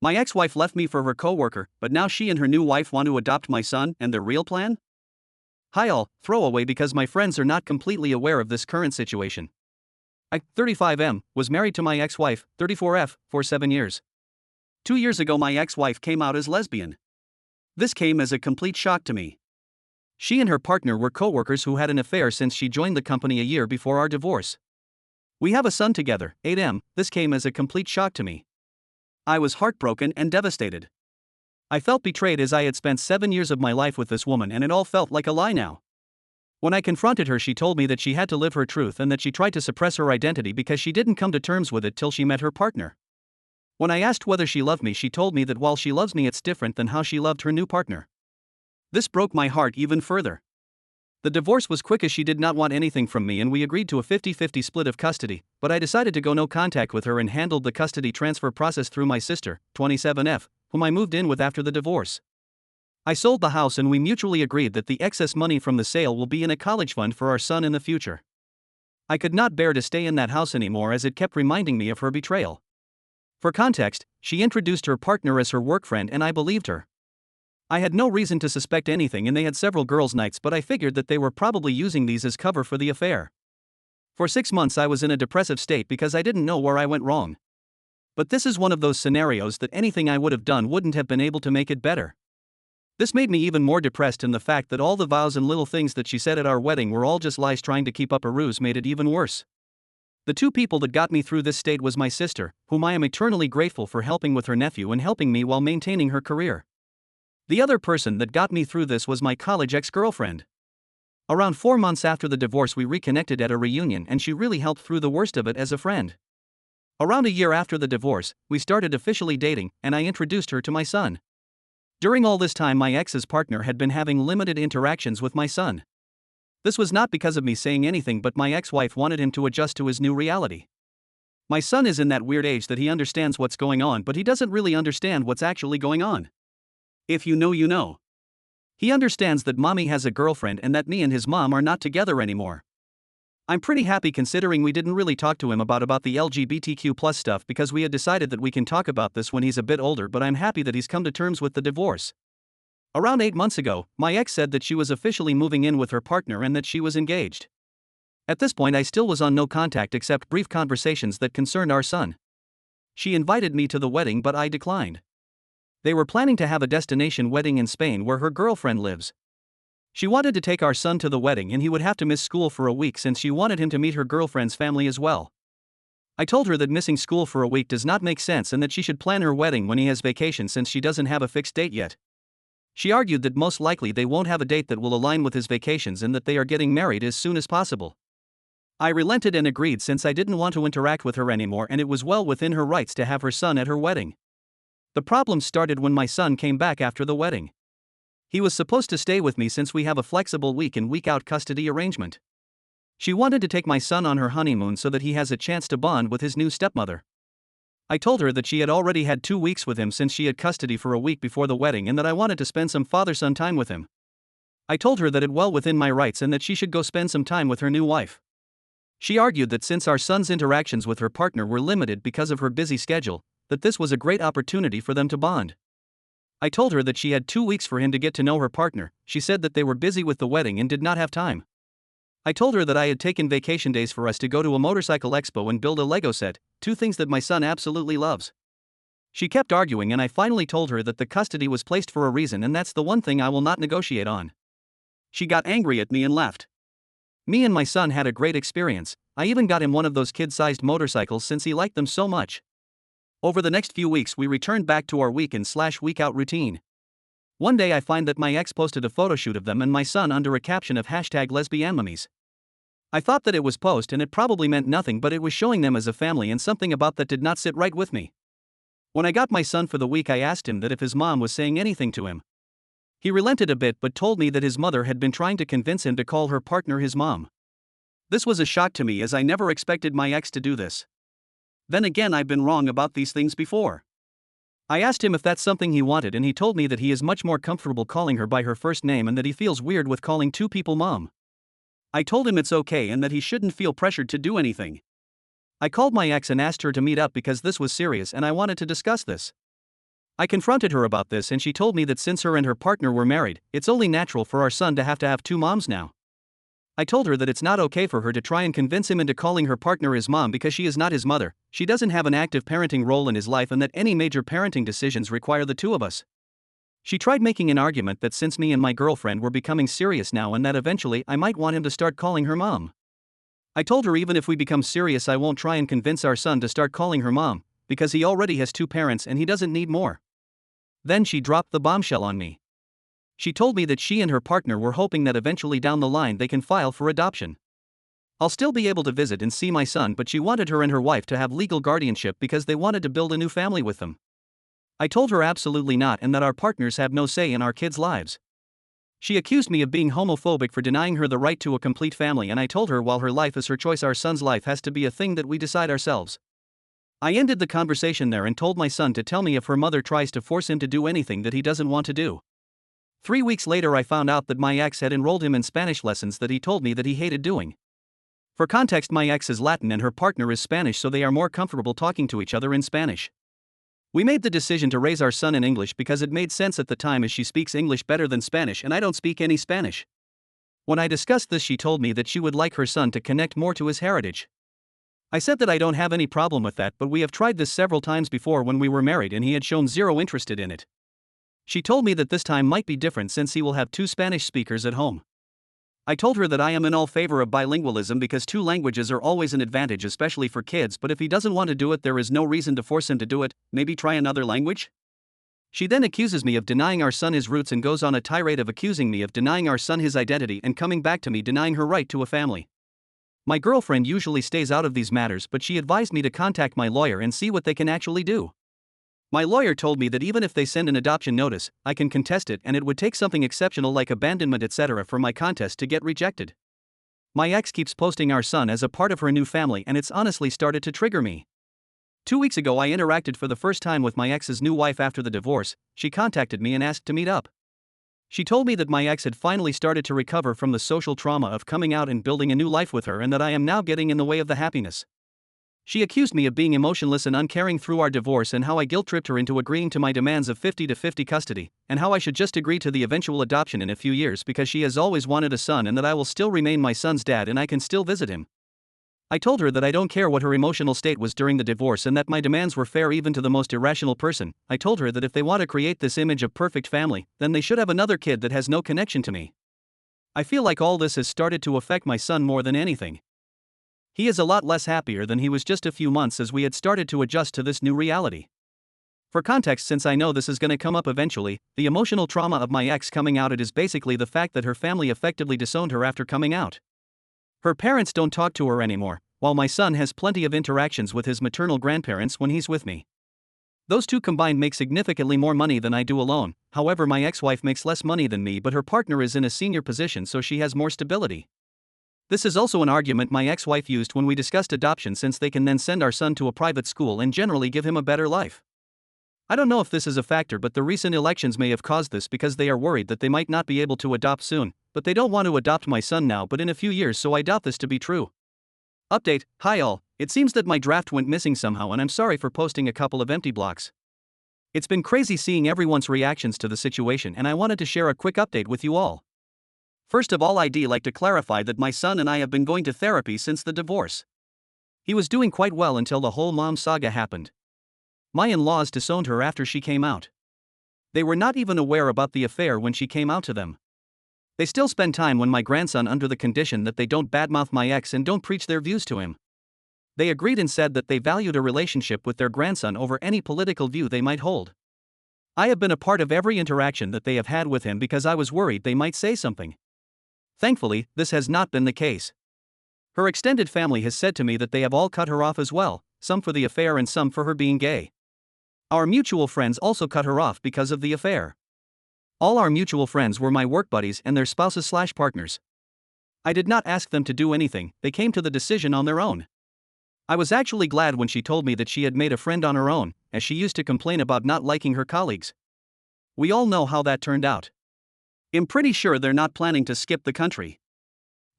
My ex-wife left me for her coworker, but now she and her new wife want to adopt my son, and their real plan? Hi all, throwaway because my friends are not completely aware of this current situation. I, 35M, was married to my ex-wife, 34F, for 7 years. 2 years ago my ex-wife came out as lesbian. This came as a complete shock to me. She and her partner were co-workers who had an affair since she joined the company a year before our divorce. We have a son together, 8M. This came as a complete shock to me. I was heartbroken and devastated. I felt betrayed as I had spent 7 years of my life with this woman and it all felt like a lie now. When I confronted her, she told me that she had to live her truth and that she tried to suppress her identity because she didn't come to terms with it till she met her partner. When I asked whether she loved me, she told me that while she loves me, it's different than how she loved her new partner. This broke my heart even further. The divorce was quick as she did not want anything from me and we agreed to a 50-50 split of custody, but I decided to go no contact with her and handled the custody transfer process through my sister, 27F, whom I moved in with after the divorce. I sold the house and we mutually agreed that the excess money from the sale will be in a college fund for our son in the future. I could not bear to stay in that house anymore as it kept reminding me of her betrayal. For context, she introduced her partner as her work friend and I believed her. I had no reason to suspect anything and they had several girls' nights, but I figured that they were probably using these as cover for the affair. For 6 months I was in a depressive state because I didn't know where I went wrong. But this is one of those scenarios that anything I would have done wouldn't have been able to make it better. This made me even more depressed, and the fact that all the vows and little things that she said at our wedding were all just lies trying to keep up a ruse made it even worse. The two people that got me through this state was my sister, whom I am eternally grateful for helping with her nephew and helping me while maintaining her career. The other person that got me through this was my college ex-girlfriend. Around 4 months after the divorce we reconnected at a reunion and she really helped through the worst of it as a friend. Around a year after the divorce, we started officially dating and I introduced her to my son. During all this time my ex's partner had been having limited interactions with my son. This was not because of me saying anything, but my ex-wife wanted him to adjust to his new reality. My son is in that weird age that he understands what's going on, but he doesn't really understand what's actually going on. If you know, you know. He understands that mommy has a girlfriend and that me and his mom are not together anymore. I'm pretty happy considering we didn't really talk to him about the LGBTQ+ stuff because we had decided that we can talk about this when he's a bit older, but I'm happy that he's come to terms with the divorce. Around 8 months ago, my ex said that she was officially moving in with her partner and that she was engaged. At this point I still was on no contact except brief conversations that concerned our son. She invited me to the wedding but I declined. They were planning to have a destination wedding in Spain where her girlfriend lives. She wanted to take our son to the wedding and he would have to miss school for a week since she wanted him to meet her girlfriend's family as well. I told her that missing school for a week does not make sense and that she should plan her wedding when he has vacation since she doesn't have a fixed date yet. She argued that most likely they won't have a date that will align with his vacations and that they are getting married as soon as possible. I relented and agreed since I didn't want to interact with her anymore and it was well within her rights to have her son at her wedding. The problem started when my son came back after the wedding. He was supposed to stay with me since we have a flexible week in week out custody arrangement. She wanted to take my son on her honeymoon so that he has a chance to bond with his new stepmother. I told her that she had already had 2 weeks with him since she had custody for a week before the wedding and that I wanted to spend some father-son time with him. I told her that it well within my rights and that she should go spend some time with her new wife. She argued that since our son's interactions with her partner were limited because of her busy schedule, that this was a great opportunity for them to bond. I told her that she had 2 weeks for him to get to know her partner. She said that they were busy with the wedding and did not have time. I told her that I had taken vacation days for us to go to a motorcycle expo and build a Lego set, 2 things that my son absolutely loves. She kept arguing and I finally told her that the custody was placed for a reason and that's the one thing I will not negotiate on. She got angry at me and left. Me and my son had a great experience. I even got him one of those kid-sized motorcycles since he liked them so much. Over the next few weeks we returned back to our week-in/week-out routine. One day I find that my ex posted a photo shoot of them and my son under a caption of #lesbianmummies. I thought that it was post and it probably meant nothing, but it was showing them as a family and something about that did not sit right with me. When I got my son for the week I asked him that if his mom was saying anything to him. He relented a bit but told me that his mother had been trying to convince him to call her partner his mom. This was a shock to me as I never expected my ex to do this. Then again, I've been wrong about these things before. I asked him if that's something he wanted and he told me that he is much more comfortable calling her by her first name and that he feels weird with calling 2 people mom. I told him it's okay and that he shouldn't feel pressured to do anything. I called my ex and asked her to meet up because this was serious and I wanted to discuss this. I confronted her about this and she told me that since her and her partner were married, it's only natural for our son to have two moms now. I told her that it's not okay for her to try and convince him into calling her partner his mom because she is not his mother, she doesn't have an active parenting role in his life, and that any major parenting decisions require the two of us. She tried making an argument that since me and my girlfriend were becoming serious now and that eventually I might want him to start calling her mom. I told her even if we become serious I won't try and convince our son to start calling her mom, because he already has two parents and he doesn't need more. Then she dropped the bombshell on me. She told me that she and her partner were hoping that eventually down the line they can file for adoption. I'll still be able to visit and see my son, but she wanted her and her wife to have legal guardianship because they wanted to build a new family with them. I told her absolutely not and that our partners have no say in our kids' lives. She accused me of being homophobic for denying her the right to a complete family, and I told her while her life is her choice, our son's life has to be a thing that we decide ourselves. I ended the conversation there and told my son to tell me if her mother tries to force him to do anything that he doesn't want to do. 3 weeks later I found out that my ex had enrolled him in Spanish lessons that he told me that he hated doing. For context, my ex is Latin and her partner is Spanish, so they are more comfortable talking to each other in Spanish. We made the decision to raise our son in English because it made sense at the time, as she speaks English better than Spanish and I don't speak any Spanish. When I discussed this, she told me that she would like her son to connect more to his heritage. I said that I don't have any problem with that, but we have tried this several times before when we were married and he had shown zero interest in it. She told me that this time might be different since he will have two Spanish speakers at home. I told her that I am in all favor of bilingualism because two languages are always an advantage, especially for kids, but if he doesn't want to do it there is no reason to force him to do it, maybe try another language? She then accuses me of denying our son his roots and goes on a tirade of accusing me of denying our son his identity and coming back to me denying her right to a family. My girlfriend usually stays out of these matters, but she advised me to contact my lawyer and see what they can actually do. My lawyer told me that even if they send an adoption notice, I can contest it and it would take something exceptional like abandonment etc. for my contest to get rejected. My ex keeps posting our son as a part of her new family and it's honestly started to trigger me. 2 weeks ago I interacted for the first time with my ex's new wife after the divorce. She contacted me and asked to meet up. She told me that my ex had finally started to recover from the social trauma of coming out and building a new life with her and that I am now getting in the way of the happiness. She accused me of being emotionless and uncaring through our divorce and how I guilt-tripped her into agreeing to my demands of 50-50 custody, and how I should just agree to the eventual adoption in a few years because she has always wanted a son and that I will still remain my son's dad and I can still visit him. I told her that I don't care what her emotional state was during the divorce and that my demands were fair even to the most irrational person. I told her that if they want to create this image of perfect family, then they should have another kid that has no connection to me. I feel like all this has started to affect my son more than anything. He is a lot less happier than he was just a few months as we had started to adjust to this new reality. For context, since I know this is going to come up eventually, the emotional trauma of my ex coming out is basically the fact that her family effectively disowned her after coming out. Her parents don't talk to her anymore, while my son has plenty of interactions with his maternal grandparents when he's with me. Those two combined make significantly more money than I do alone. However, my ex-wife makes less money than me, but her partner is in a senior position, so she has more stability. This is also an argument my ex-wife used when we discussed adoption, since they can then send our son to a private school and generally give him a better life. I don't know if this is a factor, but the recent elections may have caused this because they are worried that they might not be able to adopt soon, but they don't want to adopt my son now but in a few years, so I doubt this to be true. Update: Hi all, it seems that my draft went missing somehow and I'm sorry for posting a couple of empty blocks. It's been crazy seeing everyone's reactions to the situation and I wanted to share a quick update with you all. First of all, I'd like to clarify that my son and I have been going to therapy since the divorce. He was doing quite well until the whole mom saga happened. My in-laws disowned her after she came out. They were not even aware about the affair when she came out to them. They still spend time with my grandson under the condition that they don't badmouth my ex and don't preach their views to him. They agreed and said that they valued a relationship with their grandson over any political view they might hold. I have been a part of every interaction that they have had with him because I was worried they might say something. Thankfully, this has not been the case. Her extended family has said to me that they have all cut her off as well, some for the affair and some for her being gay. Our mutual friends also cut her off because of the affair. All our mutual friends were my work buddies and their spouses/partners. I did not ask them to do anything, they came to the decision on their own. I was actually glad when she told me that she had made a friend on her own, as she used to complain about not liking her colleagues. We all know how that turned out. I'm pretty sure they're not planning to skip the country.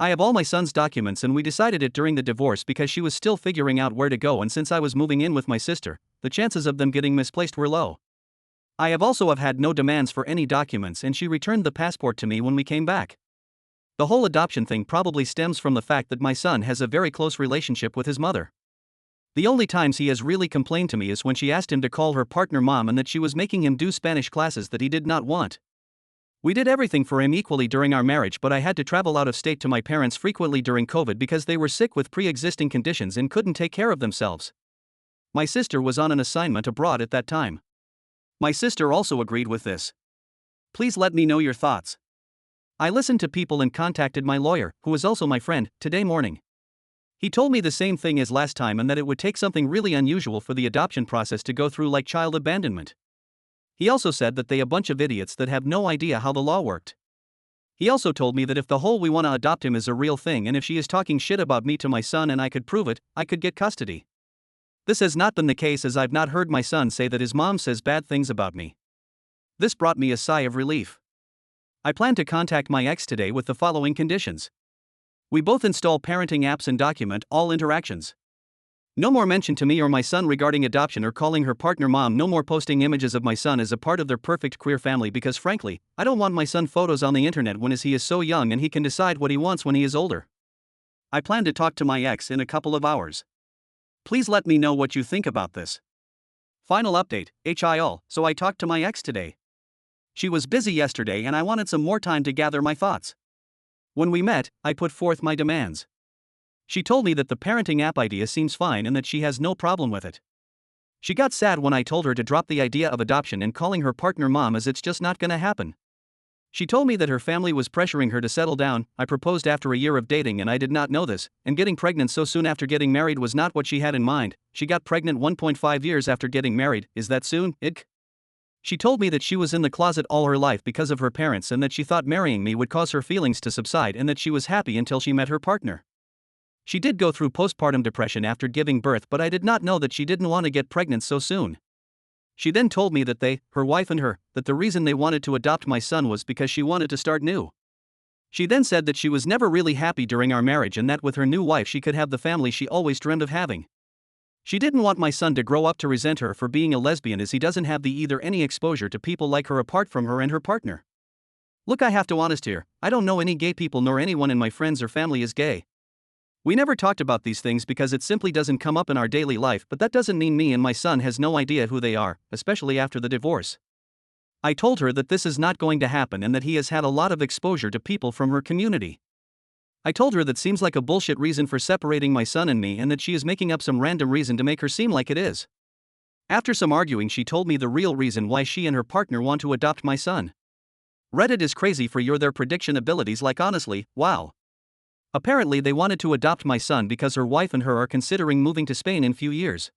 I have all my son's documents and we decided it during the divorce because she was still figuring out where to go, and since I was moving in with my sister, the chances of them getting misplaced were low. I have also had no demands for any documents, and she returned the passport to me when we came back. The whole adoption thing probably stems from the fact that my son has a very close relationship with his mother. The only times he has really complained to me is when she asked him to call her partner mom and that she was making him do Spanish classes that he did not want. We did everything for him equally during our marriage, but I had to travel out of state to my parents frequently during COVID because they were sick with pre-existing conditions and couldn't take care of themselves. My sister was on an assignment abroad at that time. My sister also agreed with this. Please let me know your thoughts. I listened to people and contacted my lawyer, who is also my friend, today morning. He told me the same thing as last time and that it would take something really unusual for the adoption process to go through, like child abandonment. He also said that they a bunch of idiots that have no idea how the law worked. He also told me that if the whole we want to adopt him is a real thing and if she is talking shit about me to my son and I could prove it, I could get custody. This has not been the case, as I've not heard my son say that his mom says bad things about me. This brought me a sigh of relief. I plan to contact my ex today with the following conditions. We both install parenting apps and document all interactions. No more mention to me or my son regarding adoption or calling her partner mom. No more posting images of my son as a part of their perfect queer family, because frankly, I don't want my son photos on the internet when he is so young and he can decide what he wants when he is older. I plan to talk to my ex in a couple of hours. Please let me know what you think about this. Final update, HIL, so I talked to my ex today. She was busy yesterday and I wanted some more time to gather my thoughts. When we met, I put forth my demands. She told me that the parenting app idea seems fine and that she has no problem with it. She got sad when I told her to drop the idea of adoption and calling her partner mom, as it's just not gonna happen. She told me that her family was pressuring her to settle down. I proposed after a year of dating and I did not know this, and getting pregnant so soon after getting married was not what she had in mind. She got pregnant 1.5 years after getting married. Is that soon? Ick. She told me that she was in the closet all her life because of her parents and that she thought marrying me would cause her feelings to subside and that she was happy until she met her partner. She did go through postpartum depression after giving birth, but I did not know that she didn't want to get pregnant so soon. She then told me that they, her wife and her, that the reason they wanted to adopt my son was because she wanted to start new. She then said that she was never really happy during our marriage and that with her new wife she could have the family she always dreamed of having. She didn't want my son to grow up to resent her for being a lesbian, as he doesn't have any exposure to people like her apart from her and her partner. Look, I have to be honest here, I don't know any gay people nor anyone in my friends or family is gay. We never talked about these things because it simply doesn't come up in our daily life, but that doesn't mean me and my son has no idea who they are, especially after the divorce. I told her that this is not going to happen and that he has had a lot of exposure to people from her community. I told her that seems like a bullshit reason for separating my son and me and that she is making up some random reason to make her seem like it is. After some arguing, she told me the real reason why she and her partner want to adopt my son. Reddit is crazy for their prediction abilities, like honestly, wow. Apparently they wanted to adopt my son because her wife and her are considering moving to Spain in few years.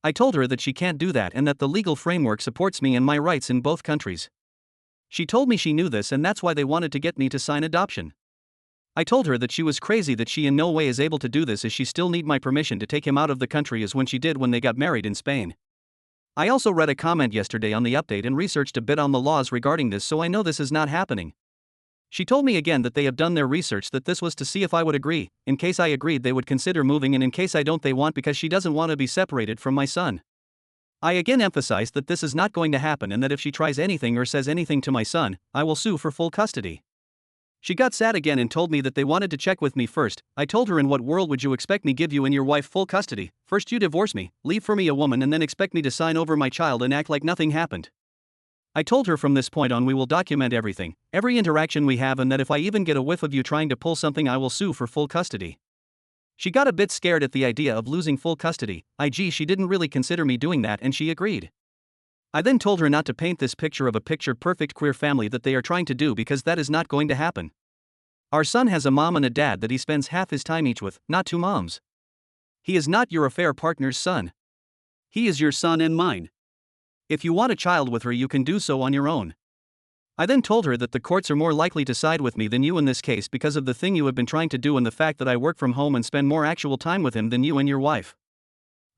I told her that she can't do that and that the legal framework supports me and my rights in both countries. She told me she knew this and that's why they wanted to get me to sign adoption. I told her that she was crazy, that she in no way is able to do this, as she still need my permission to take him out of the country as when she did when they got married in Spain. I also read a comment yesterday on the update and researched a bit on the laws regarding this, so I know this is not happening. She told me again that they have done their research, that this was to see if I would agree. In case I agreed they would consider moving, and in case I don't they won't, because she doesn't want to be separated from my son. I again emphasized that this is not going to happen and that if she tries anything or says anything to my son, I will sue for full custody. She got sad again and told me that they wanted to check with me first. I told her, in what world would you expect me give you and your wife full custody? First you divorce me, leave for me a woman, and then expect me to sign over my child and act like nothing happened. I told her from this point on we will document everything, every interaction we have, and that if I even get a whiff of you trying to pull something I will sue for full custody. She got a bit scared at the idea of losing full custody. She didn't really consider me doing that and she agreed. I then told her not to paint this picture of a picture-perfect queer family that they are trying to do, because that is not going to happen. Our son has a mom and a dad that he spends half his time each with, not two moms. He is not your affair partner's son. He is your son and mine. If you want a child with her, you can do so on your own. I then told her that the courts are more likely to side with me than you in this case because of the thing you have been trying to do and the fact that I work from home and spend more actual time with him than you and your wife.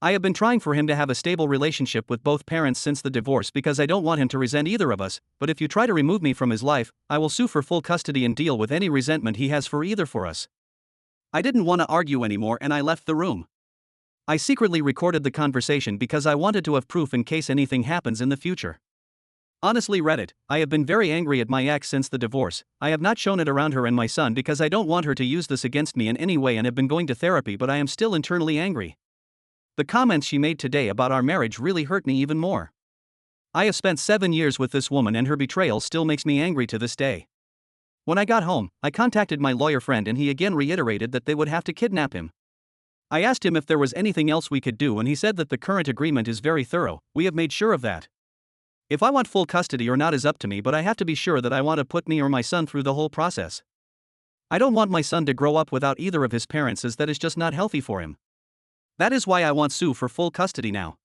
I have been trying for him to have a stable relationship with both parents since the divorce because I don't want him to resent either of us, but if you try to remove me from his life, I will sue for full custody and deal with any resentment he has for either for us. I didn't want to argue anymore and I left the room. I secretly recorded the conversation because I wanted to have proof in case anything happens in the future. Honestly, Reddit, I have been very angry at my ex since the divorce. I have not shown it around her and my son because I don't want her to use this against me in any way and have been going to therapy, but I am still internally angry. The comments she made today about our marriage really hurt me even more. I have spent 7 years with this woman and her betrayal still makes me angry to this day. When I got home, I contacted my lawyer friend and he again reiterated that they would have to kidnap him. I asked him if there was anything else we could do and he said that the current agreement is very thorough. We have made sure of that. If I want full custody or not is up to me, but I have to be sure that I want to put me or my son through the whole process. I don't want my son to grow up without either of his parents, as that is just not healthy for him. That is why I want Sue for full custody now.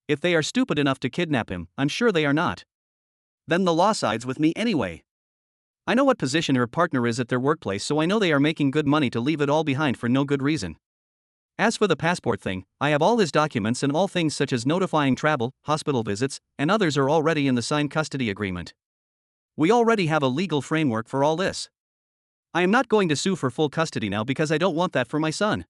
If they are stupid enough to kidnap him, I'm sure they are not. Then the law sides with me anyway. I know what position her partner is at their workplace, so I know they are making good money to leave it all behind for no good reason. As for the passport thing, I have all his documents and all things such as notifying travel, hospital visits, and others are already in the signed custody agreement. We already have a legal framework for all this. I am not going to sue for full custody now because I don't want that for my son.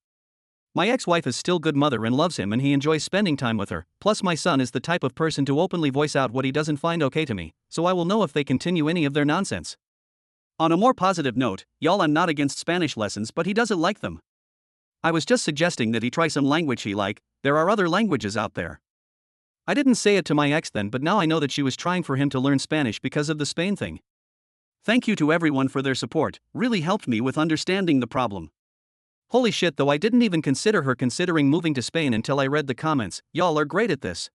My ex-wife is still good mother and loves him and he enjoys spending time with her, plus my son is the type of person to openly voice out what he doesn't find okay to me, so I will know if they continue any of their nonsense. On a more positive note, y'all, I'm not against Spanish lessons, but he doesn't like them. I was just suggesting that he try some language he like. There are other languages out there. I didn't say it to my ex then, but now I know that she was trying for him to learn Spanish because of the Spain thing. Thank you to everyone for their support, really helped me with understanding the problem. Holy shit though, I didn't even consider her considering moving to Spain until I read the comments. Y'all are great at this.